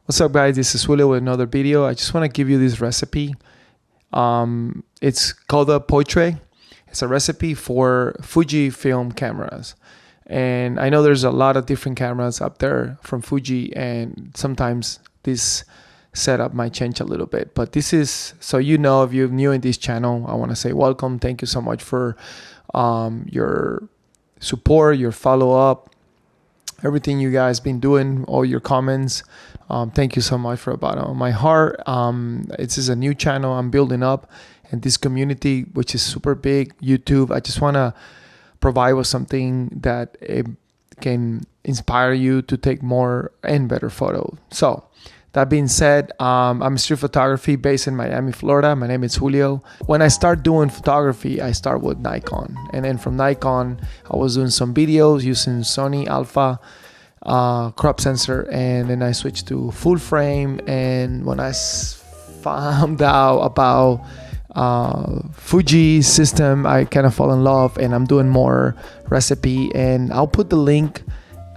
What's up, guys? This is Julio with another video. I just want to give you this recipe. It's Kodak Portra. It's a recipe for Fuji film cameras. And I know there's a lot of different cameras up there from Fuji, and sometimes this setup might change a little bit. But this is, so you know, if you're new in this channel, I want to say welcome. Thank you so much for your support, your follow-up, everything you guys been doing, all your comments. Thank you so much for the bottom of my heart. This is a new channel I'm building up, and this community, which is super big, YouTube, I just want to provide with something that can inspire you to take more and better photos. So that being said, I'm street photography based in Miami, Florida. My name is Julio. When I start doing photography, I start with Nikon. And then from Nikon, I was doing some videos using Sony Alpha crop sensor. And then I switched to full frame. And when I found out about Fuji system, I kind of fall in love, and I'm doing more recipe. And I'll put the link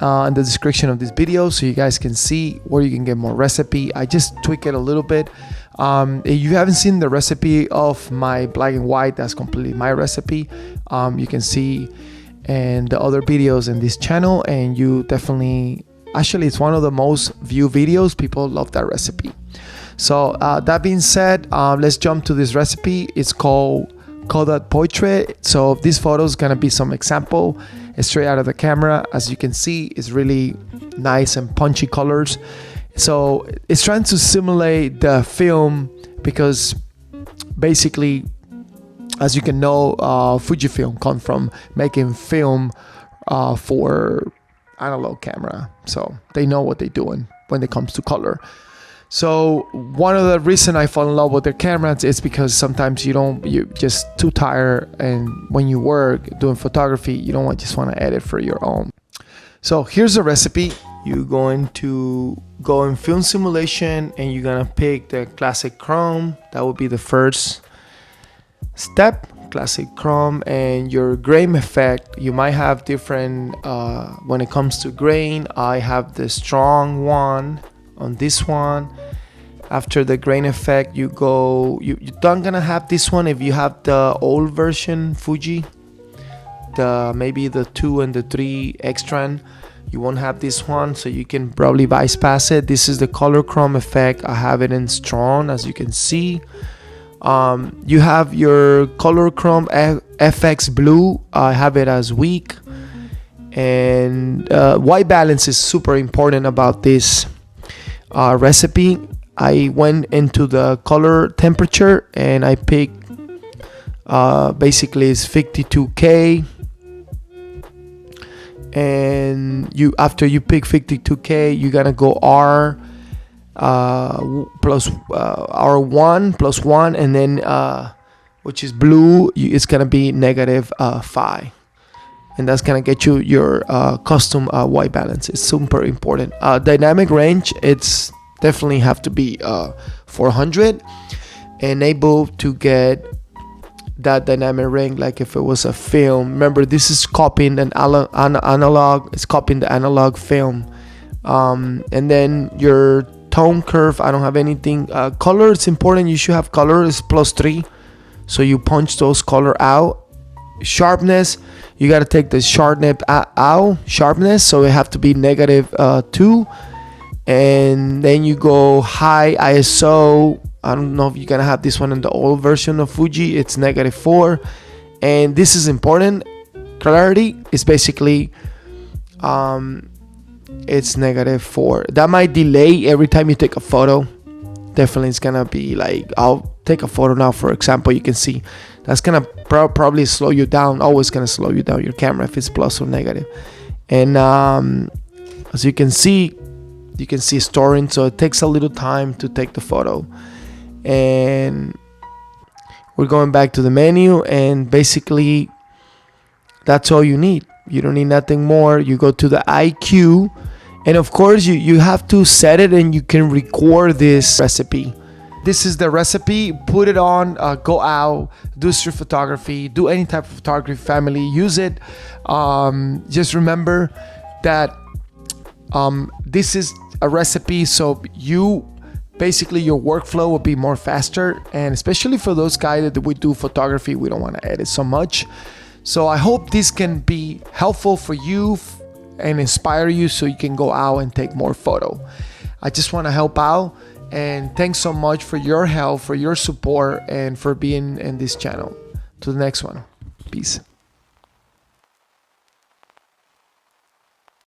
in the description of this video so you guys can see where you can get more recipe. I just tweak it a little bit. If you haven't seen the recipe of my black and white, that's completely my recipe. You can see in the other videos in this channel, and you definitely, actually it's one of the most viewed videos. People love that recipe. So that being said, let's jump to this recipe. It's called Kodak Portra. So this photo is gonna be some example. It's straight out of the camera. As you can see, it's really nice and punchy colors. So it's trying to simulate the film, because basically, as you can know, Fujifilm come from making film for analog camera. So they know what they're doing when it comes to color. So one of the reasons I fall in love with their cameras is because sometimes you're just too tired, and when you work doing photography, you don't just want to edit for your own. So here's the recipe. You're going to go in film simulation, and you're gonna pick the classic chrome. That would be the first step, classic chrome. And your grain effect, you might have different when it comes to grain. I have the strong one on this one. After the grain effect, you don't gonna have this one if you have the old version Fuji, maybe the 2 and the 3 extra. You won't have this one, so you can probably bypass it. This is the color chrome effect. I have it in strong, as you can see. You have your color chrome FX blue. I have it as weak. And white balance is super important about this recipe. I went into the color temperature, and I picked basically it's 52K. And after you pick 52K, you're gonna go R plus R1 plus 1, and then which is blue, it's gonna be -5. And that's gonna get you your custom white balance. It's super important. Dynamic range, it's definitely have to be 400, and able to get that dynamic range like if it was a film. Remember, this is copying an analog. It's copying the analog film. And then your tone curve, I don't have anything. Color, it's important. You should have color. It's +3, so you punch those color out. Sharpness, you got to take the sharpness, so it have to be -2. And then you go high ISO. I don't know if you're gonna have this one in the old version of Fuji. It's -4, and this is important. Clarity is basically it's -4. That might delay every time you take a photo. Definitely, it's gonna be like, I'll take a photo now, for example. You can see that's gonna probably slow you down. Always gonna slow you down, your camera, if it's plus or negative. And as you can see storing, so it takes a little time to take the photo. And we're going back to the menu, and basically that's all you need. You don't need nothing more. You go to the IQ, and of course you have to set it, and you can record this recipe. This is the recipe. Put it on, go out, do street photography, do any type of photography, family, use it. Just remember that this is a recipe so you basically your workflow will be more faster, and especially for those guys that we do photography, we don't want to edit so much. So I hope this can be helpful for you and inspire you so you can go out and take more photo. I just want to help out, and thanks so much for your help, for your support, and for being in this channel. To the next one. Peace.